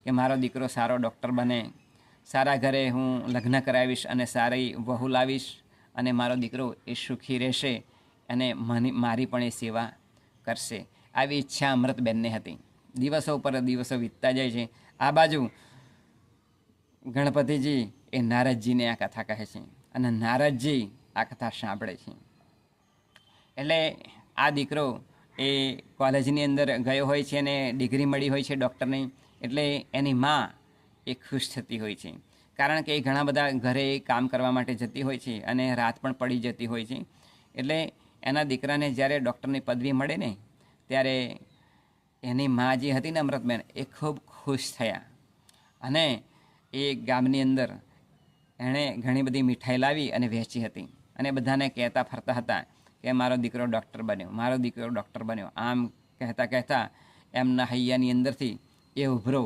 કે મારો દીકરો સારો ડૉક્ટર બને, સારા ઘરે હું લગ્ન કરાવીશ અને સારી વહુ લાવીશ અને મારો દીકરો એ સુખી રહેશે અને મારી પણ એ સેવા કરશે. આવી ઈચ્છા અમૃતબેનને હતી. દિવસો પર દિવસો વીતતા જાય છે. આ બાજુ ગણપતિજી એ નારદજીને આ કથા કહે છે અને નારદજી આ કથા સાંભળે છે. એટલે આ દીકરો એ કોલેજની અંદર ગયો હોય છે અને ડિગ્રી મળી હોય છે ડૉક્ટરની. એટલે એની મા એ ખુશ થતી હોય છે, કારણ કે એ ઘણા બધા ઘરે કામ કરવા માટે જતી હોય છે અને રાત પણ પડી જતી હોય છે. એટલે એના દીકરાને જ્યારે ડૉક્ટરની પદવી મળે ને ત્યારે એની મા જે હતી ને અમૃતબેન એ ખૂબ ખુશ થયા અને એ ગામની અંદર એણે ઘણી બધી મીઠાઈ લાવી અને વહેંચી હતી અને બધાને કહેતા ફરતા હતા કે મારો દીકરો ડૉક્ટર બન્યો, મારો દીકરો ડૉક્ટર બન્યો. આમ કહેતા કહેતા એમના હૈયાની અંદરથી એ ઉભરો